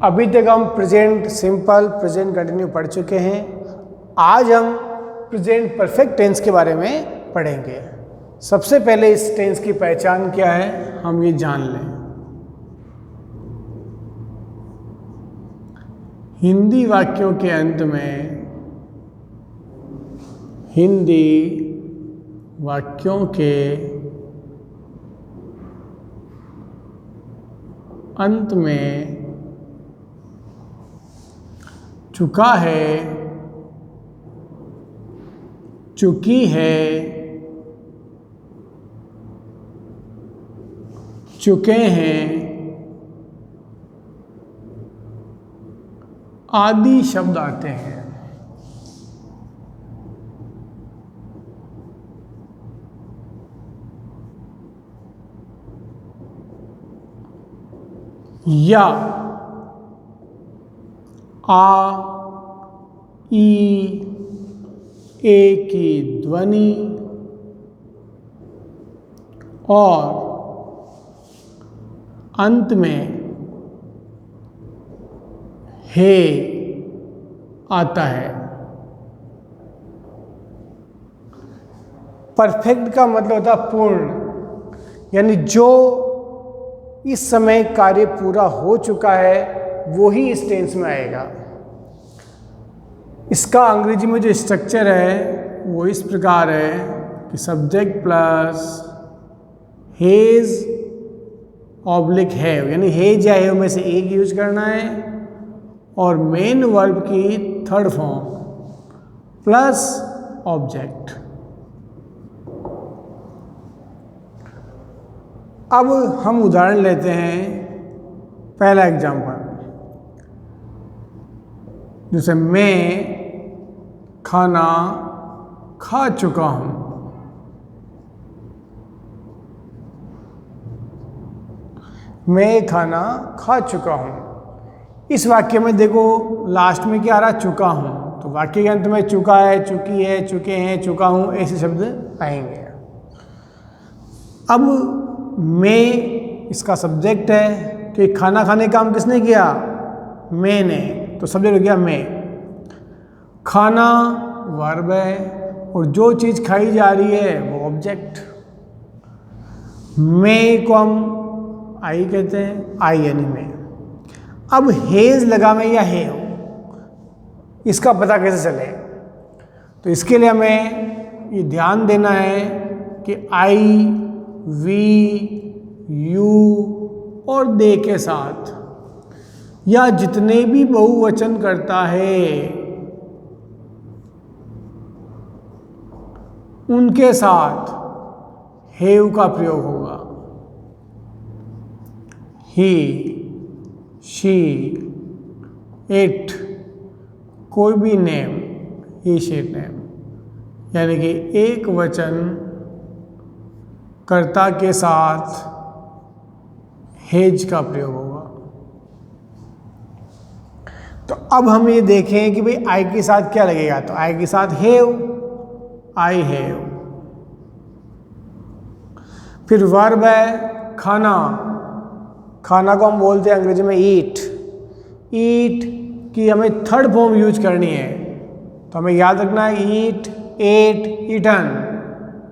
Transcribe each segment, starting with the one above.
अभी तक हम प्रेजेंट सिंपल, प्रेजेंट कंटिन्यू पढ़ चुके हैं। आज हम प्रेजेंट परफेक्ट टेंस के बारे में पढ़ेंगे। सबसे पहले इस टेंस की पहचान क्या है हम ये जान लें। हिंदी वाक्यों के अंत में, हिंदी वाक्यों के अंत में चुका है, चुकी है, चुके हैं आदि शब्द आते हैं। या आ, ई, ए की ध्वनि और अंत में हे आता है। परफेक्ट का मतलब होता है पूर्ण, यानी जो इस समय कार्य पूरा हो चुका है वो ही इस टेंस में आएगा। इसका अंग्रेजी में जो स्ट्रक्चर है वो इस प्रकार है कि subject plus hedge oblique have, यानी हेज या हैव में से एक यूज करना है और मेन वर्ब की थर्ड फॉर्म प्लस ऑब्जेक्ट। अब हम उदाहरण लेते हैं। पहला एग्जाम्पल, जैसे मैं खाना खा चुका हूँ। मैं खाना खा चुका हूँ। इस वाक्य में देखो लास्ट में क्या आ रहा, चुका हूँ। तो वाक्य के अंत में चुका है, चुकी है, चुके हैं, चुका हूँ ऐसे शब्द आएंगे। अब मैं इसका सब्जेक्ट है कि खाना खाने का काम किसने किया, मैंने, तो सब्जेक्ट हो गया मैं। खाना वर्ब है और जो चीज़ खाई जा रही है वो ऑब्जेक्ट। मैं को हम आई कहते हैं, आई यानी मैं। अब हेज लगा में या है, इसका पता कैसे चले, तो इसके लिए हमें ये ध्यान देना है कि आई, वी, यू और दे के साथ या जितने भी बहुवचन करता है उनके साथ हैव का प्रयोग होगा। ही, शी, इट, कोई भी name, he, she, it name, यानी कि एक वचन कर्ता के साथ हेज का प्रयोग होगा। तो अब हम ये देखें कि भाई आई के साथ क्या लगेगा, तो आई के साथ हैव, आई हैव। फिर वर्ब है खाना, खाना को हम बोलते हैं अंग्रेजी में ईट। ईट की हमें थर्ड फॉर्म यूज करनी है, तो हमें याद रखना है ईट, एट, ईटन,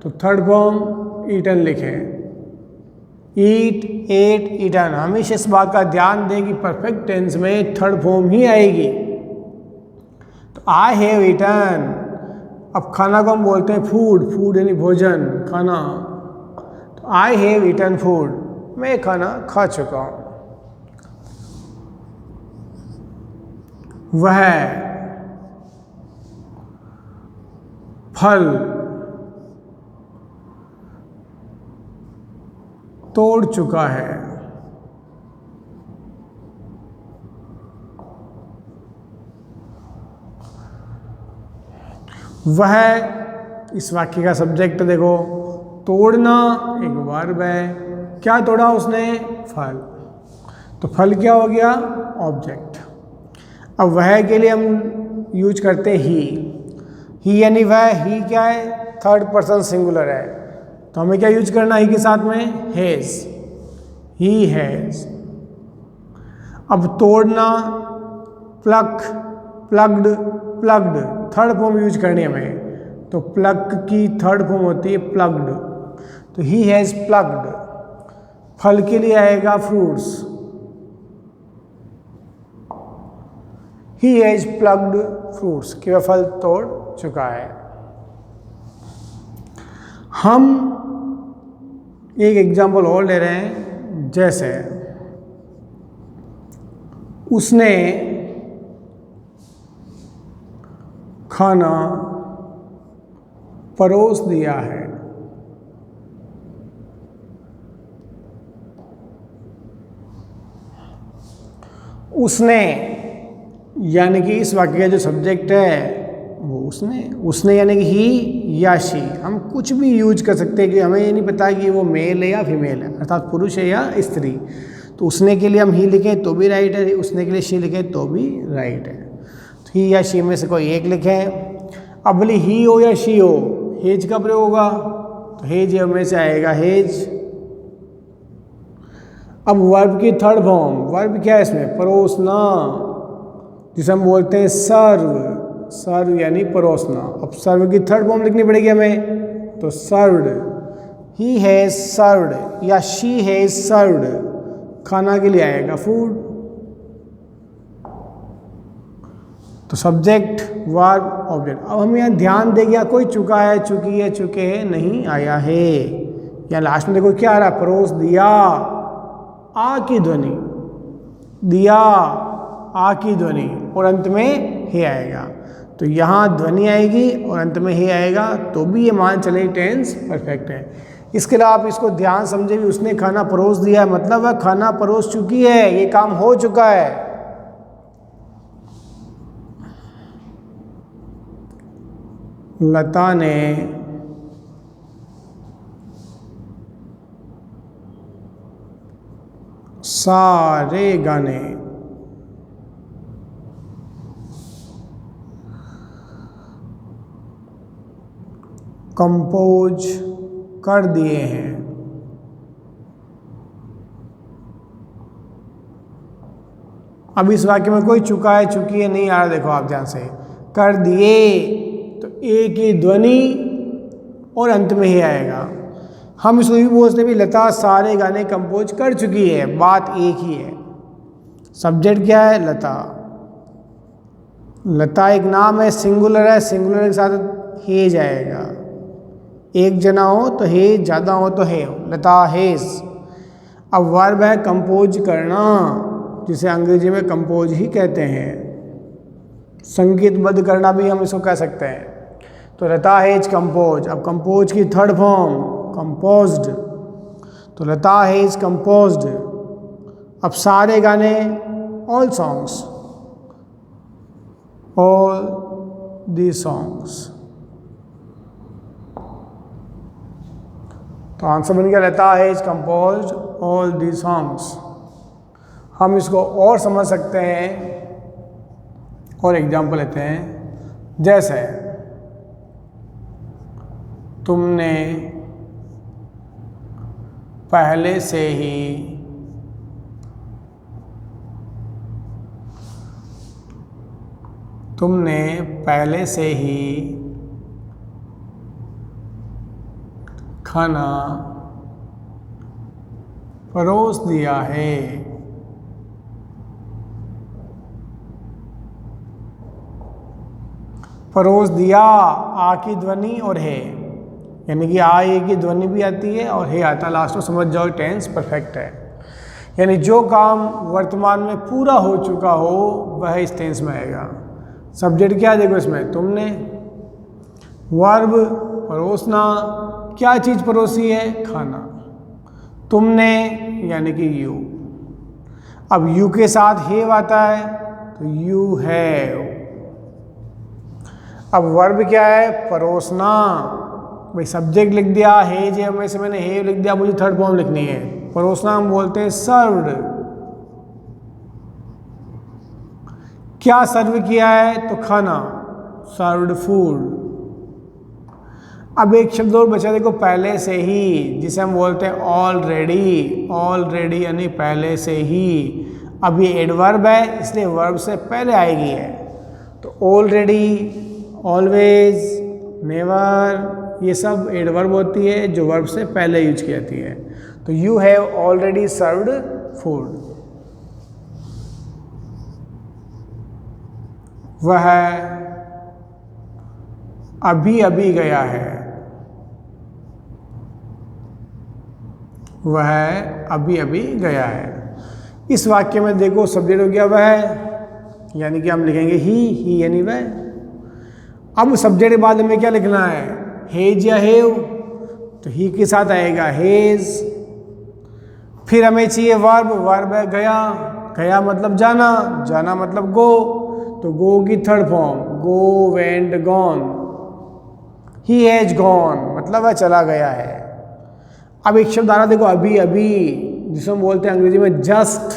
तो थर्ड फॉर्म ईटन लिखें। ईट, एट, ईटन। हमेशा इस बात का ध्यान दें कि परफेक्ट टेंस में थर्ड फॉर्म ही आएगी। तो आई हैव ईटन। अब खाना को हम बोलते हैं फूड, फूड यानी भोजन, खाना, तो आई हैव ईटन फूड, मैं खाना खा चुका हूँ। वह फल तोड़ चुका है। वह, इस वाक्य का सब्जेक्ट देखो, तोड़ना एक वर्ब है। क्या तोड़ा उसने, फल, तो फल क्या हो गया, ऑब्जेक्ट। अब वह के लिए हम यूज करते ही यानी वह, ही क्या है, थर्ड पर्सन सिंगुलर है, तो हमें क्या यूज करना ही के साथ में, हैज, ही हैज। अब तोड़ना, pluck, plucked, plucked, third form use करनी है हमें, तो प्लग की थर्ड फॉर्म होती है प्लग्ड, तो ही हैज़ प्लग्ड। फल के लिए आएगा fruits, he has plucked fruits, कि वह फल तोड़ चुका है। हम एक एग्जाम्पल और ले रहे हैं, जैसे उसने खाना परोस दिया है। उसने यानी कि इस वाक्य का जो सब्जेक्ट है वो उसने यानी कि ही या शी, हम कुछ भी यूज कर सकते हैं कि हमें ये नहीं पता कि वो मेल है या फीमेल है, अर्थात पुरुष है या स्त्री। तो उसने के लिए हम ही लिखें तो भी राइट है, उसने के लिए शी लिखें तो भी राइट है। तो ही या शी में से कोई एक लिखें। अब भले ही हो या शी हो, हेज का प्रयोग होगा, तो हेज में से आएगा हेज। अब वर्ब की थर्ड फॉर्म, वर्ब क्या है इसमें, परोसना, जिसे हम बोलते हैं सर्व, सर्व यानी परोसना। अब सर्व की थर्ड फॉर्म लिखनी पड़ेगी हमें, तो सर्व्ड, ही हैज सर्व्ड या शी हैज सर्व्ड, खाना के लिए आएगा फूड। तो सब्जेक्ट, वर्ब, ऑब्जेक्ट। अब हम यहाँ ध्यान देंगे, या कोई चुका है, चुकी है, चुके हैं, नहीं आया है। या लास्ट में देखो क्या आ रहा है, परोस दिया, आ की ध्वनि, दिया, आ की ध्वनि, और अंत में हे आएगा। तो यहाँ ध्वनि आएगी और अंत में हे आएगा, तो भी ये मान चले टेंस परफेक्ट है। इसके अलावा आप इसको ध्यान समझे भी, उसने खाना परोस दिया है, मतलब वह खाना परोस चुकी है, ये काम हो चुका है। लता ने सारे गाने कंपोज कर दिए हैं। अब इस वाक्य में कोई चुका है, चुकी है नहीं आ रहा, देखो आप ध्यान से, कर दिए, तो ए की ध्वनि और अंत में ही आएगा। हम इसको भी बोलते भी, लता सारे गाने कंपोज कर चुकी है, बात एक ही है। सब्जेक्ट क्या है, लता। लता एक नाम है, सिंगुलर है, सिंगुलर के साथ हे जाएगा। एक जना हो तो हे, ज़्यादा हो तो हे, लता हेज। अब वर्ब है कंपोज करना, जिसे अंग्रेजी में कंपोज ही कहते हैं। संगीतबद्ध करना भी हम इसको कह सकते हैं। तो लता हेज कंपोज। अब कंपोज की थर्ड फॉर्म कंपोज्ड, तो लता हेज कंपोज्ड। अब सारे गाने, all songs, all the songs. तो आंसर बन गया Lata has composed all the songs. हम इसको और समझ सकते हैं, और एग्जाम्पल लेते हैं, जैसे तुमने पहले से ही खाना परोस दिया है। परोस दिया, आ की ध्वनि और है, यानी कि आ ए की ध्वनि भी आती है और हे आता, लास्ट में समझ जाओ टेंस परफेक्ट है। यानी जो काम वर्तमान में पूरा हो चुका हो वह इस टेंस में आएगा। सब्जेक्ट क्या है, देखो इसमें तुमने, वर्ब परोसना, क्या चीज़ परोसी है, खाना। तुमने यानी कि यू। अब यू के साथ हैव आता है, तो यू हैव। अब वर्ब क्या है, परोसना। भाई सब्जेक्ट लिख दिया, हेज है, में से मैंने हैव लिख दिया, मुझे थर्ड फॉर्म लिखनी है। परोसना हम बोलते हैं सर्व्ड। क्या सर्व किया है, तो खाना, सर्व्ड फूड। अब एक शब्द और बचा, देखो पहले से ही, जिसे हम बोलते हैं ऑलरेडी। ऑलरेडी यानी पहले से ही। अब ये एडवर्ब है इसलिए वर्ब से पहले आएगी है, तो ऑलरेडी, ऑलवेज, नेवर, ये सब एडवर्ब होती है जो वर्ब से पहले यूज की जाती है। तो you have already served food, वह अभी अभी गया है, वह अभी अभी गया है। इस वाक्य में देखो सब्जेक्ट हो गया वह, यानी कि हम लिखेंगे ही यानी वह। अब सब्जेक्ट के बाद हमें क्या लिखना है, हेज या हेव, तो ही के साथ आएगा हेज। फिर हमें चाहिए वर्ब, वर्ब है गया, गया मतलब जाना, जाना मतलब गो, तो गो की third form go, went, gone. He has gone मतलब वह चला गया है। अब एक शब्द आ रहा देखो अभी अभी, जिसे हम बोलते हैं अंग्रेजी में जस्ट,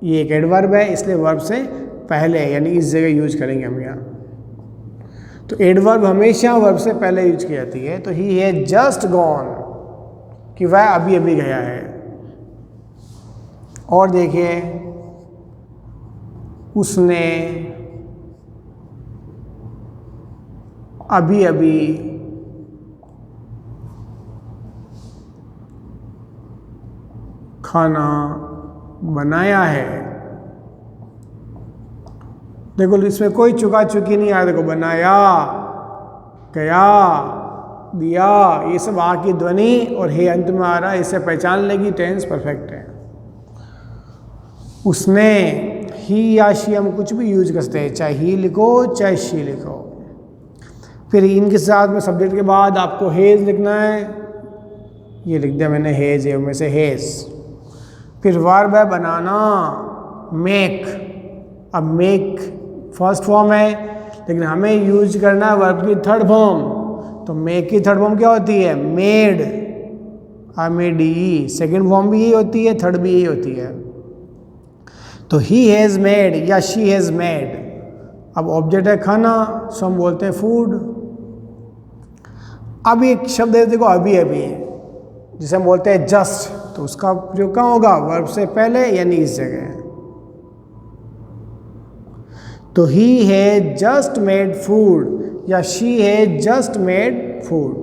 ये एक एडवर्ब है इसलिए वर्ब से पहले यानी इस जगह यूज करेंगे हम यहाँ। तो एडवर्ब हमेशा वर्ब से पहले यूज की जाती है। तो ही हैज जस्ट गॉन कि वह अभी अभी गया है। और देखिए उसने अभी अभी खाना बनाया है। देखो इसमें कोई चुका चुकी नहीं आ, देखो बनाया, गया, दिया, ये सब आ की ध्वनि और हे अंत में आ रहा है, इससे पहचान लेगी टेंस परफेक्ट है। उसने, ही या शी हम कुछ भी यूज कर सकते हैं, चाहे ही लिखो चाहे शी लिखो। फिर इनके साथ में सब्जेक्ट के बाद आपको हेज लिखना है, ये लिख दिया मैंने हेज है में से हेज। फिर वर्ब है बनाना, मेक। अब मेक फर्स्ट फॉर्म है लेकिन हमें यूज करना है वर्ब की थर्ड फॉर्म, तो मेक की थर्ड फॉर्म क्या होती है, मेड, MEDE। सेकेंड फॉर्म भी यही होती है, थर्ड भी यही होती है। तो ही हैज़ मेड या शी हैज़ मेड। अब ऑब्जेक्ट है खाना, सो हम बोलते हैं फूड। अब एक शब्द है देखो अभी अभी, जिसे हम बोलते हैं जस्ट, तो उसका प्रयोग कहाँ होगा, वर्ब से पहले यानी इस जगह। तो he has just made food या she has just made food.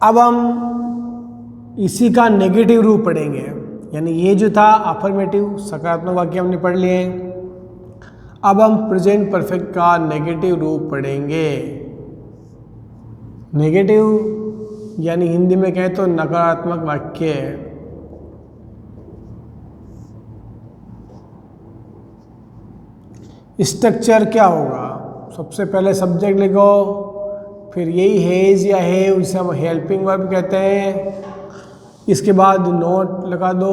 अब हम इसी का नेगेटिव रूप पढ़ेंगे, यानी ये जो था अफर्मेटिव सकारात्मक वाक्य हमने पढ़ लिए। अब हम प्रेजेंट परफेक्ट का नेगेटिव रूप पढ़ेंगे। नेगेटिव यानी हिंदी में कहें तो नकारात्मक वाक्य। स्ट्रक्चर क्या होगा, सबसे पहले सब्जेक्ट लिखो, फिर यही हैज या हैव जिसे हम हेल्पिंग वर्ब कहते हैं, इसके बाद नोट लगा दो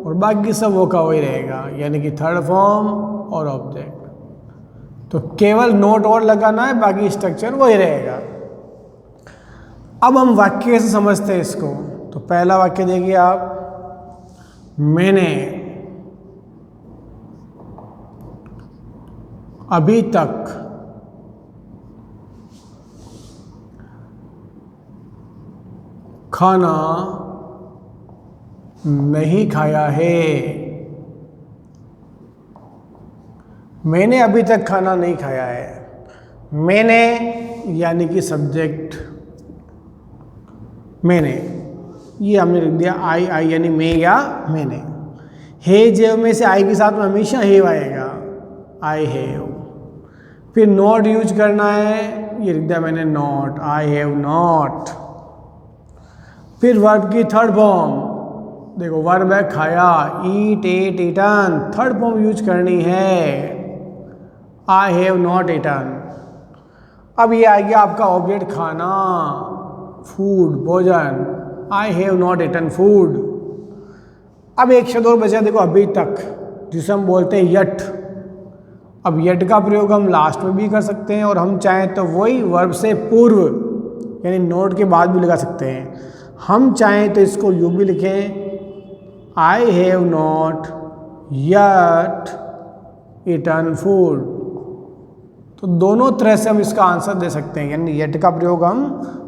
और बाकी सब वो का वही रहेगा, यानी कि थर्ड फॉर्म और ऑब्जेक्ट। तो केवल नोट और लगाना है, बाकी स्ट्रक्चर वही रहेगा। अब हम वाक्य कैसे समझते हैं इसको, तो पहला वाक्य देखिए आप, मैंने अभी तक खाना नहीं खाया है। मैंने अभी तक खाना नहीं खाया है। मैंने यानी कि सब्जेक्ट, मैंने, ये हमने लिख दिया आई यानी मैं या मैंने। हैज में से आई के साथ में हमेशा हैव आएगा, आई हैव। फिर नॉट यूज करना है, ये लिख दिया मैंने नॉट, आई हैव नॉट। फिर वर्ब की थर्ड फॉर्म, देखो वर्ब है खाया, eat, ate, eaten, third form use करनी है, आई हैव नॉट ईटन। अब ये आ गया आपका ऑब्जेक्ट खाना, फूड, भोजन, I have not eaten food. अब एक शब्द और बचा देखो अभी तक, जिसे हम बोलते हैं यट। अब यट का प्रयोग हम लास्ट में भी कर सकते हैं और हम चाहें तो वही वर्ब से पूर्व यानी नोट के बाद भी लगा सकते हैं। हम चाहें तो इसको यूँ भी लिखें, I have not yet eaten food. तो दोनों तरह से हम इसका आंसर दे सकते हैं, यानी यट का प्रयोग हम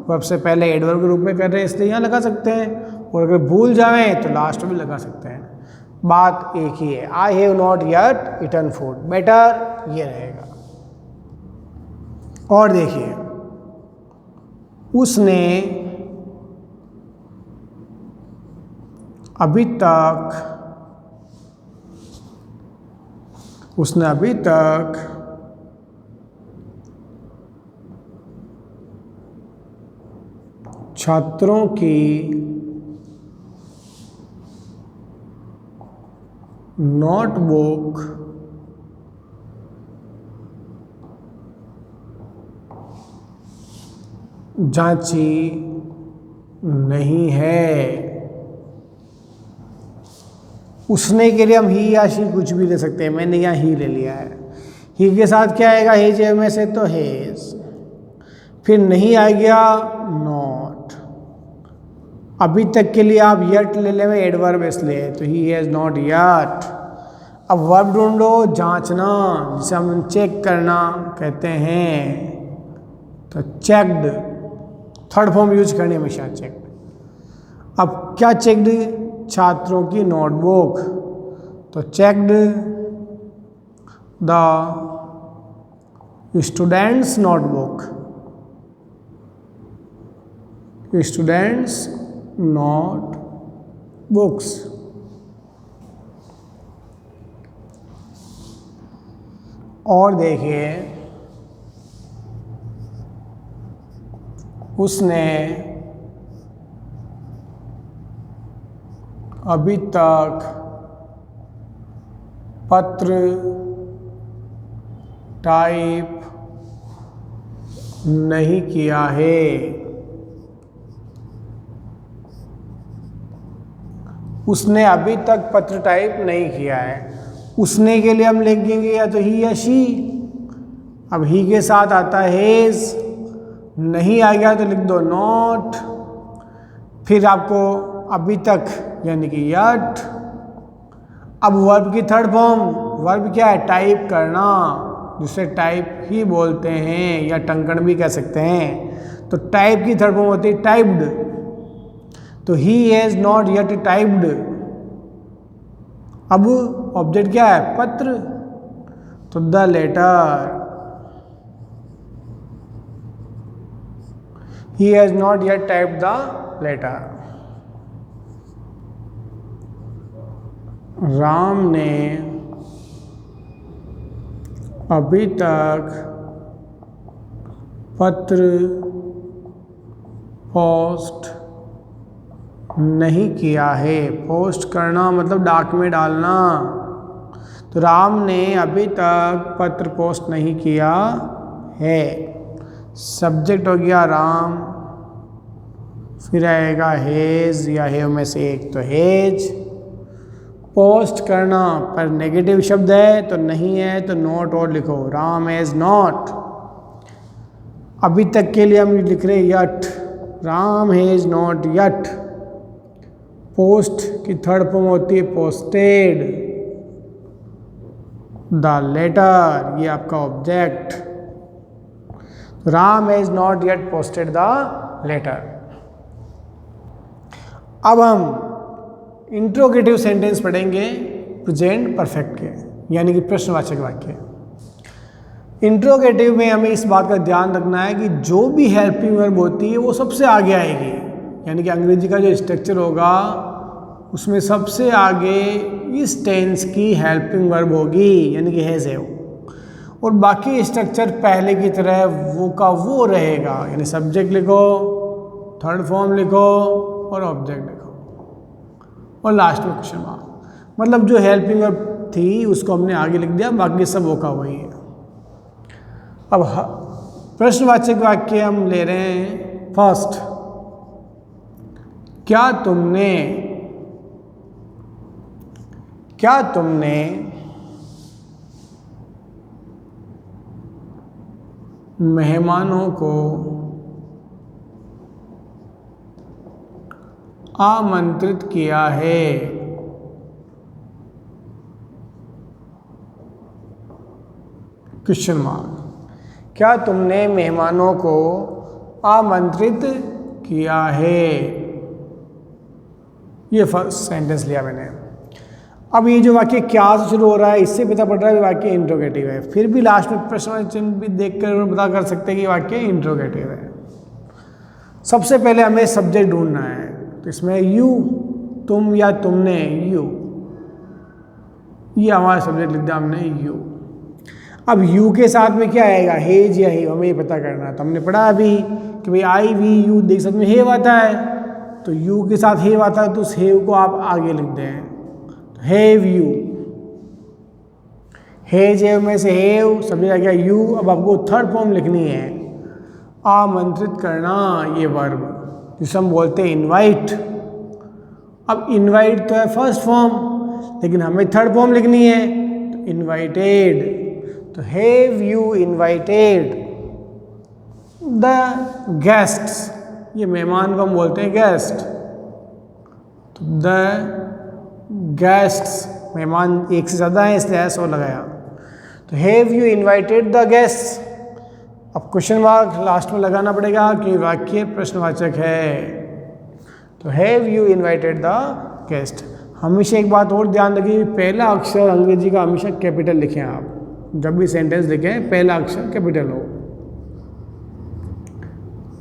वर्ब से पहले एडवर्ब के रूप में कर रहे हैं इसलिए यहाँ लगा सकते हैं, और अगर भूल जाएं तो लास्ट में भी लगा सकते हैं, बात एक ही है। I have not yet eaten food, better ये रहेगा। और देखिए, उसने अभी तक छात्रों की नोटबुक जांची नहीं है। उसने के लिए हम ही या शी कुछ भी ले सकते हैं, मैंने यहाँ ही ले लिया है। ही के साथ क्या आएगा, हेज में से तो हेज, फिर नहीं आ गया नॉट। अभी तक के लिए आप यट ले लें एडवर्ब इसलिए, तो ही हैज नॉट यट। अब वर्ब ढूंढो, जांचना, जिसे हम चेक करना कहते हैं, तो चेक्ड, थर्ड फॉर्म यूज करनी हमेशा चेक्ड। अब क्या चेक्ड, छात्रों की नोटबुक, तो checked the students notebook, students note books. और देखिए, उसने अभी तक पत्र टाइप नहीं किया है। उसने अभी तक पत्र टाइप नहीं किया है। उसने के लिए हम लिखेंगे या तो ही या शी। अब ही के साथ आता है हेज, नहीं आ गया तो लिख दो नॉट, फिर आपको अभी तक यानी कि यट। अब वर्ब की थर्ड फॉर्म, वर्ब क्या है, टाइप करना, जिसे टाइप ही बोलते हैं या टंकण भी कह सकते हैं। तो टाइप की थर्ड फॉर्म होती है टाइप्ड, तो he has not yet typed. अब ऑब्जेक्ट क्या है, पत्र, तो the letter, he has not yet typed the letter. Ram ने अभी तक पत्र पोस्ट नहीं किया है। पोस्ट करना मतलब डाक में डालना, तो राम ने अभी तक पत्र पोस्ट नहीं किया है। सब्जेक्ट हो गया राम, फिर आएगा हेज या हेव में से एक, तो हेज। पोस्ट करना पर नेगेटिव शब्द है तो नहीं है, तो नॉट और लिखो, राम हैज नॉट। अभी तक के लिए हम लिख रहे yet, Ram has not yet. Post की थर्ड फॉर्म होती है पोस्टेड द लेटर, ये आपका object. Ram has not yet posted the letter. अब हम इंट्रोगेटिव सेंटेंस पढ़ेंगे प्रेजेंट परफेक्ट के, यानी कि प्रश्नवाचक वाक्य। इंट्रोगेटिव में हमें इस बात का ध्यान रखना है कि जो भी हेल्पिंग वर्ब होती है वो सबसे आगे आएगी, यानी कि अंग्रेजी का जो स्ट्रक्चर होगा उसमें सबसे आगे इस टेंस की हेल्पिंग वर्ब होगी, यानी कि हैज हैव, और बाकी स्ट्रक्चर पहले की तरह वो का वो रहेगा, यानी सब्जेक्ट लिखो, थर्ड फॉर्म लिखो और ऑब्जेक्ट लिखो और लास्ट में क्वेश्चन मार्क। मतलब जो हेल्पिंग वर्ब थी उसको हमने आगे लिख दिया, बाकी सब वो का वही है। अब प्रश्नवाचक वाक्य हम ले रहे हैं। फर्स्ट, क्या तुमने मेहमानों को आमंत्रित किया है? Question mark. क्या तुमने मेहमानों को आमंत्रित किया है? ये फर्स्ट सेंटेंस लिया मैंने। अब ये जो वाक्य क्या से शुरू हो रहा है, इससे पता पड़ रहा है वाक्य इंट्रोगेटिव है। फिर भी लास्ट में प्रश्न चिन्ह भी देखकर पता कर सकते हैं कि वाक्य इंट्रोगेटिव है। सबसे पहले हमें सब्जेक्ट ढूंढना है, तो इसमें यू, तुम या तुमने, यू, ये हमारा सब्जेक्ट लिख दिया हमने यू। अब यू के साथ में क्या आएगा, हेज या हेव, हमें ये पता करना है। तो हमने पढ़ा अभी कि भाई आई वी यू देख सकते में हेव आता है, तो यू के साथ हेव आता है तो उस हेव को आप आगे लिख दें, तो हेव यू, हेज हेव में से हेव सब्जेक्ट आ गया यू। अब आपको थर्ड फॉर्म लिखनी है, आमंत्रित करना, ये वर्ब जिसे हम बोलते हैं इनवाइट। अब इनवाइट तो है फर्स्ट फॉर्म, लेकिन हमें थर्ड फॉर्म लिखनी है, तो इनवाइटेड, तो have you invited the guests, ये मेहमान को हम बोलते हैं गेस्ट, तो द गेस्ट्स, मेहमान एक से ज़्यादा है इसलिए ऐसा लगाया, तो have you invited the guests. अब क्वेश्चन मार्क लास्ट में लगाना पड़ेगा कि वाक्य प्रश्नवाचक है, तो have you invited the guest. हमेशा एक बात और ध्यान रखिए, पहला अक्षर अंग्रेजी का हमेशा कैपिटल लिखें आप, जब भी सेंटेंस लिखें पहला अक्षर कैपिटल हो।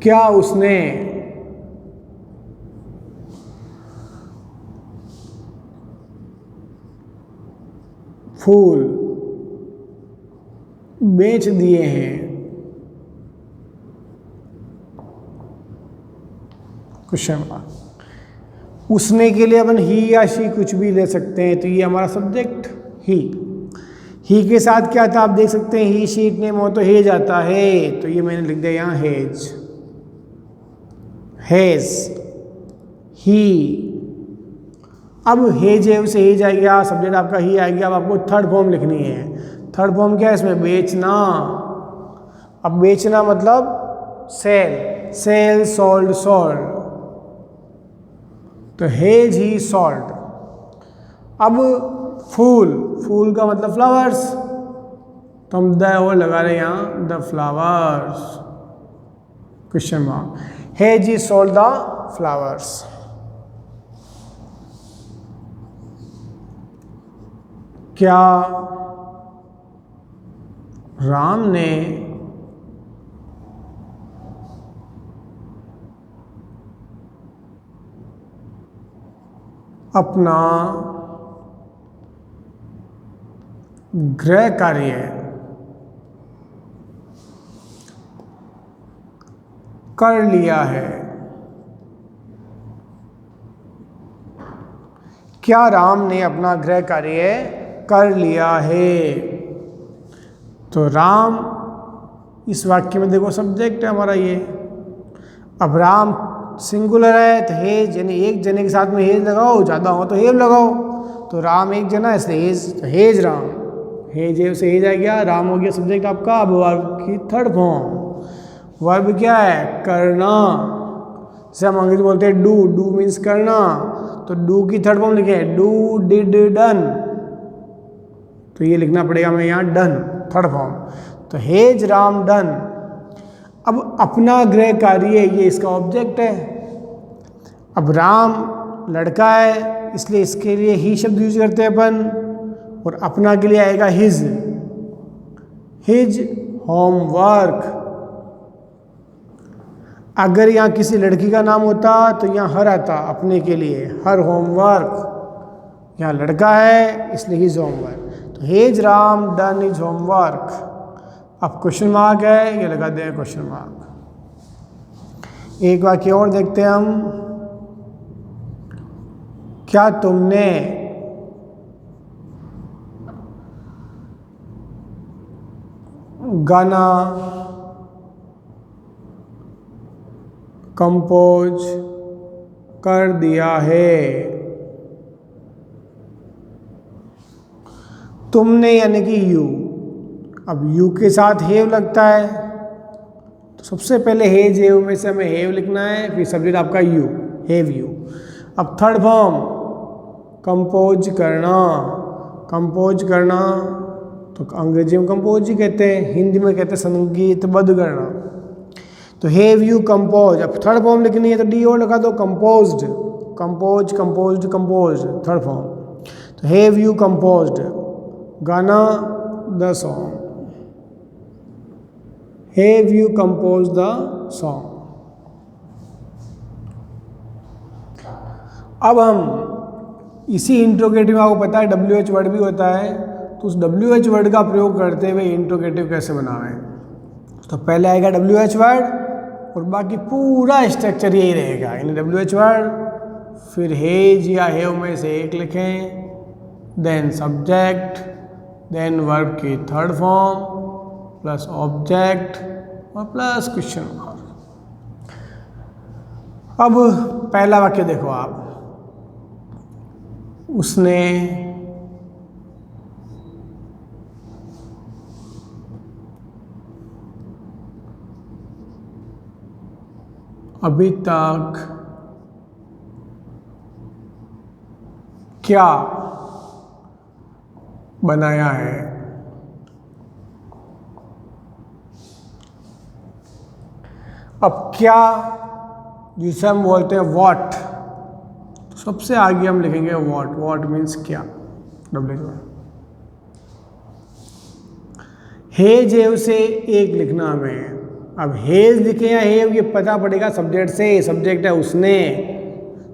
क्या उसने फूल बेच दिए हैं, क्वेश्चन मार्क। उसने के लिए अपन ही या शी कुछ भी ले सकते हैं, तो ये हमारा सब्जेक्ट ही के साथ क्या था आप देख सकते हैं, ही शीट नेम हो तो हेज आता है, तो ये मैंने लिख दिया यहाँ हेज, हेज ही। अब हेज है उसे हेज आ गया, सब्जेक्ट आपका ही आ गया। अब आपको थर्ड फॉर्म लिखनी है। थर्ड फॉर्म क्या है इसमें, बेचना। अब बेचना मतलब सेल, सेल सोल्ड सोल्ड, तो हेज ही सोल्ड। अब फूल, फूल का मतलब फ्लावर्स, तो हम द और लगा रहे हैं यहाँ the flowers, question mark. Hedge he sold the flowers. क्या राम ने अपना गृह कार्य कर लिया है? क्या राम ने अपना गृह कार्य कर लिया है? तो राम इस वाक्य में देखो सब्जेक्ट है हमारा ये। अब राम सिंगुलर है तो हेज, यानी एक जने के साथ में हेज लगाओ, ज़्यादा हो तो हेव लगाओ, तो राम एक जना इसलिए हेज, तो हेज राम, हेज है उसे हेज आ गया, राम हो गया सब्जेक्ट आपका। अब वर्ब की थर्ड फॉर्म, वर्ब क्या है, करना। जैसे हम अंग्रेजी बोलते हैं डू, डू मीन्स करना, तो डू की थर्ड फॉर्म लिखे डू डिड डन, तो ये लिखना पड़ेगा हमें यहाँ डन, थर्ड फॉर्म, तो हेज राम डन। अब अपना गृह कार्य ये इसका ऑब्जेक्ट है। अब राम लड़का है इसलिए इसके लिए ही शब्द यूज करते हैं अपन, और अपना के लिए आएगा हिज, हिज होमवर्क। अगर यहाँ किसी लड़की का नाम होता तो यहाँ हर आता, अपने के लिए हर होमवर्क, यहाँ लड़का है इसलिए हिज होमवर्क, तो has Ram done his homework. अब क्वेश्चन मार्क है, ये लगा दें क्वेश्चन मार्क। एक वाक्य और देखते हैं हम। क्या तुमने गाना कंपोज कर दिया है? तुमने यानी कि यू। अब यू के साथ हेव लगता है, तो सबसे पहले हेज हेव में से हमें हेव लिखना है, फिर सब्जेक्ट आपका यू, हेव यू। अब थर्ड फॉर्म कंपोज करना, कंपोज करना तो अंग्रेजी में कंपोज ही कहते हैं, हिंदी में कहते हैं संगीतबद्ध करना, तो हैव यू कंपोज। अब थर्ड फॉर्म लिखनी है तो डी और लगा दो, composed, compose, composed, composed, third form. तो हैव यू कंपोज्ड, गाना the song, have you compose the song. अब हम इसी इंट्रोगेटिव में, आपको पता है WH वर्ड भी होता है, तो उस WH वर्ड का प्रयोग करते हुए इंट्रोगेटिव कैसे बनावें। तो पहले आएगा WH वर्ड और बाकी पूरा स्ट्रक्चर यही रहेगा, यानी WH वर्ड, फिर हैज या हैव में से एक लिखें, देन सब्जेक्ट, देन वर्ब की थर्ड फॉर्म प्लस ऑब्जेक्ट और प्लस क्वेश्चन मार्क। अब पहला वाक्य देखो आप, उसने अभी तक क्या बनाया है। अब क्या जिसे हम बोलते हैं व्हाट, तो सबसे आगे हम लिखेंगे व्हाट। व्हाट मीन्स क्या, WH वर्ड। हेज हैव से एक लिखना हमें। अब हेज लिखे या हैव, ये पता पड़ेगा सब्जेक्ट से। सब्जेक्ट है उसने,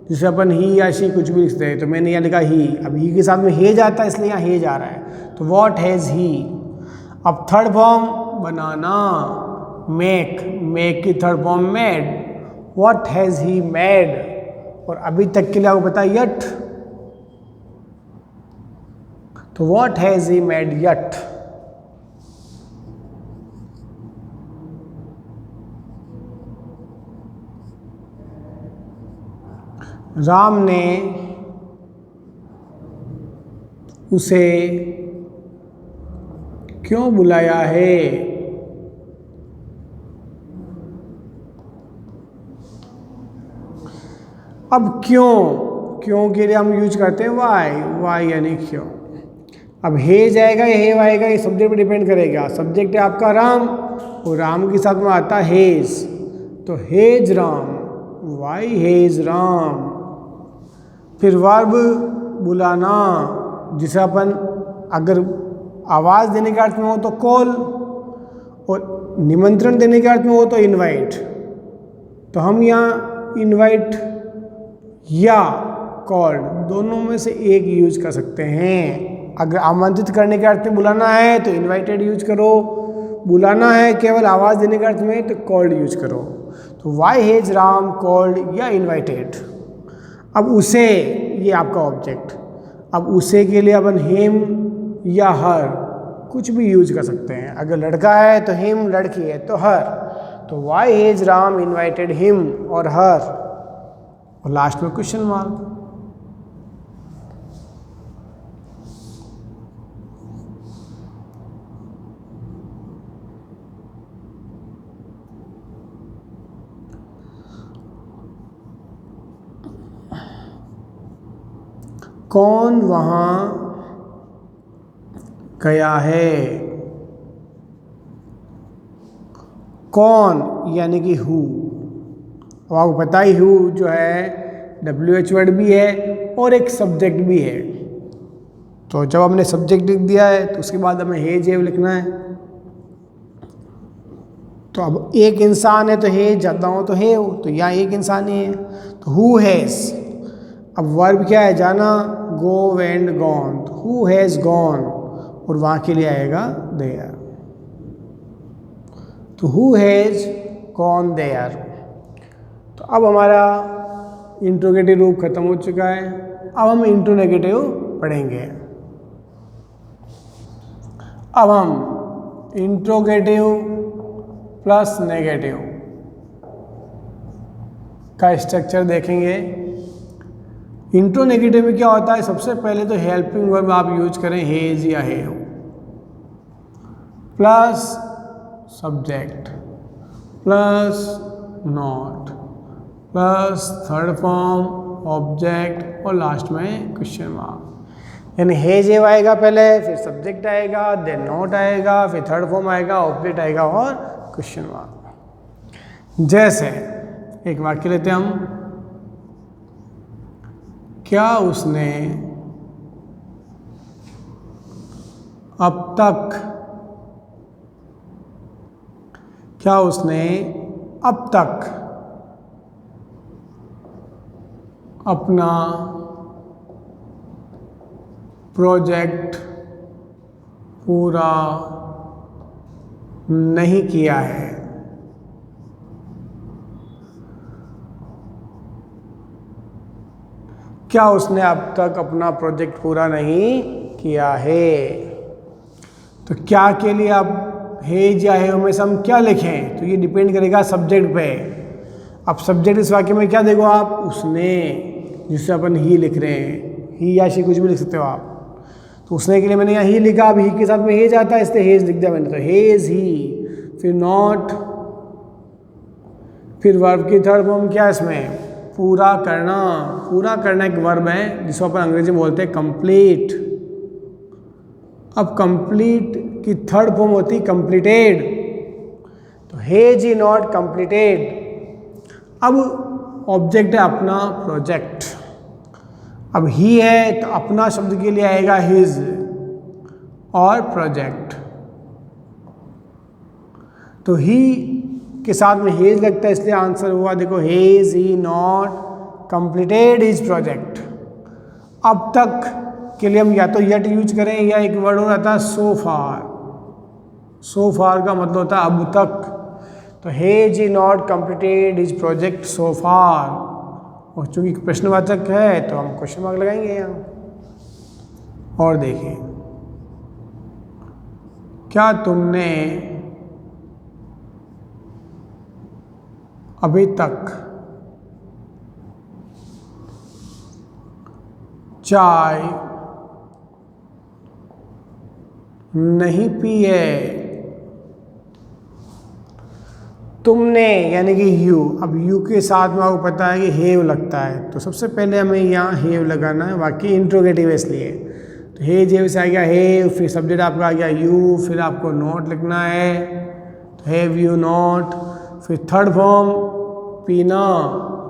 जिसे अपन ही या शी कुछ भी लिखते हैं, तो मैंने यहाँ लिखा ही। अब ही के साथ में हेज आता है, इसलिए यहाँ हेज आ रहा है, तो व्हाट हैज ही। अब थर्ड फॉर्म बनाना, मेक, मेक की third form made, what has he made. और अभी तक के लिए आपको पता है यट, तो what has he made yet. Ram ने उसे क्यों बुलाया है। अब क्यों, क्यों के लिए हम यूज करते हैं वाई, वाई यानी क्यों। अब हेज आएगा या हेव आएगा, ये सब्जेक्ट पे डिपेंड करेगा। सब्जेक्ट है आपका राम और राम के साथ में आता है हेज, तो has Ram, why has Ram. फिर वर्ब बुलाना, जिसे अपन अगर आवाज़ देने के अर्थ में हो तो कॉल, और निमंत्रण देने के अर्थ में हो तो इनवाइट। तो हम यहाँ इनवाइट या कॉल्ड दोनों में से एक यूज कर सकते हैं। अगर आमंत्रित करने के अर्थ में बुलाना है तो इनवाइटेड यूज करो, बुलाना है केवल आवाज़ देने के अर्थ में तो कॉल्ड यूज करो। तो वाई हेज राम कॉल्ड या इनवाइटेड। अब उसे, ये आपका ऑब्जेक्ट। अब उसे के लिए अपन हिम या हर कुछ भी यूज कर सकते हैं। अगर लड़का है तो हिम, लड़की है तो हर। तो why has Ram invited him और हर, और लास्ट में क्वेश्चन मार्क। कौन वहाँ गया है। कौन यानी कि हु। अब आपको पता ही हु जो है WH वर्ड भी है और एक सब्जेक्ट भी है। तो जब हमने सब्जेक्ट लिख दिया है तो उसके बाद हमें हेज हैव लिखना है। तो अब एक इंसान है तो हेज, ज़्यादा हो तो हैव, तो यहाँ एक इंसान ही है तो हु हैज़। अब वर्ब क्या है, जाना, गो, वेंट, गॉन। तो हु हैज़ गॉन, और वहाँ के लिए आएगा देयर। तो हु हैज़ गॉन देयर। तो अब हमारा इंट्रोगेटिव रूप खत्म हो चुका है। अब हम इंट्रोनेगेटिव पढ़ेंगे। अब हम इंट्रोगेटिव प्लस नेगेटिव का स्ट्रक्चर देखेंगे। इंट्रोनेगेटिव में क्या होता है, सबसे पहले तो हेल्पिंग वर्ब आप यूज करें हेज या have, plus subject, plus not, plus third form object, और लास्ट में क्वेश्चन मार्क। यानी हेज हैव आएगा पहले, फिर सब्जेक्ट आएगा, देन नॉट आएगा, फिर थर्ड फॉर्म आएगा, ऑब्जेक्ट आएगा और क्वेश्चन मार्क। जैसे एक वाक्य लेते हैं हम, क्या उसने अब तक अपना प्रोजेक्ट पूरा नहीं किया है? क्या उसने अब तक अपना प्रोजेक्ट पूरा नहीं किया है? तो क्या के लिए आप हेज या है में से हम क्या लिखें, तो ये डिपेंड करेगा सब्जेक्ट पे। अब सब्जेक्ट इस वाक्य में क्या देखो आप, उसने, जिससे अपन ही लिख रहे हैं, ही या शी कुछ भी लिख सकते हो आप। तो उसने के लिए मैंने यहाँ ही लिखा, अब ही के साथ में हेज आता है इसलिए हेज लिख दिया मैंने। तो हेज ही, फिर नॉट, फिर वर्ब की थर्ड फॉर्म क्या है इसमें, पूरा करना। पूरा करना एक वर्ब है जिसको अपन अंग्रेजी में बोलते हैं कंप्लीट। अब कंप्लीट की थर्ड फॉर्म होती है कंप्लीटेड। तो हेज ही नॉट कंप्लीटेड। अब ऑब्जेक्ट है अपना प्रोजेक्ट। अब ही है तो अपना शब्द के लिए आएगा हिज और प्रोजेक्ट। तो ही के साथ में हेज लगता है इसलिए आंसर हुआ देखो hedge he not completed his project. अब तक के लिए हम या तो यट यूज करें या एक वर्ड हो जाता है सो फार। सो फार का मतलब होता है अब तक। तो has he not completed his project so far. और चूंकि प्रश्नवाचक है तो हम क्वेश्चन मार्क लगाएंगे यहाँ। और देखिए, क्या तुमने अभी तक चाय नहीं पी है? तुमने यानी कि यू। अब यू के साथ में आपको पता है कि हेव लगता है, तो सबसे पहले हमें यहाँ हेव लगाना है, बाकी इंट्रोगेटिव है इसलिए। तो हेज हेव से आ गया हेव, फिर सब्जेक्ट आपका आ गया यू, फिर आपको नॉट लिखना है, तो हैव यू नॉट। फिर थर्ड फॉर्म पीना,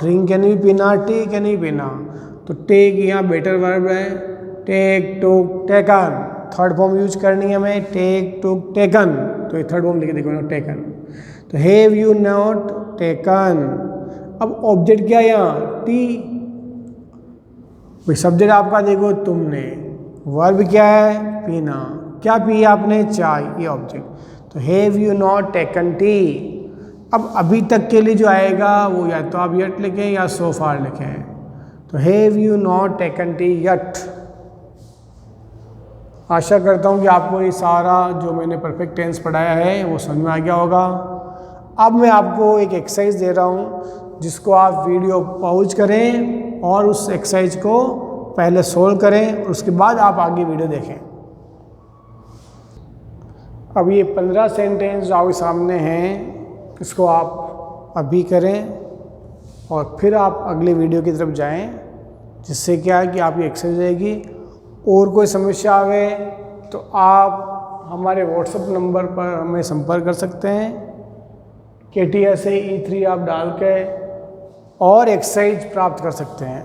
ड्रिंक यानी भी पीना, टेक यानी पीना। तो टेक यहाँ बेटर वर्ब है, take took taken. Third form use करनी है हमें, टेक टुक टेकन। तो ये थर्ड फॉर्म लिखे देखो, टेकन। तो हैव यू नॉट टेकन। अब ऑब्जेक्ट क्या है यहाँ, टी। भाई सब्जेक्ट आपका देखो तुमने, वर्ब क्या है पीना, क्या पिया आपने, चाय, ये ऑब्जेक्ट। तो have you not taken T. अब अभी तक के लिए जो आएगा वो या तो आप यट लिखें या सो फार लिखें। तो have you not taken tea yet. आशा करता हूँ कि आपको ये सारा जो मैंने परफेक्ट टेंस पढ़ाया है वो समझ में आ गया होगा। अब मैं आपको एक एक्सरसाइज दे रहा हूँ जिसको आप वीडियो पॉज करें और उस एक्सरसाइज को पहले सोल्व करें और उसके बाद आप आगे वीडियो देखें। अब ये 15 सेंटेंस जो आपके सामने हैं इसको आप अभी करें और फिर आप अगले वीडियो की तरफ जाएं, जिससे क्या है कि आपकी एक्सरसाइज रहेगी। और कोई समस्या आवे तो आप हमारे व्हाट्सएप नंबर पर हमें संपर्क कर सकते हैं, KTSA E3 आप डाल के और एक्सरसाइज प्राप्त कर सकते हैं।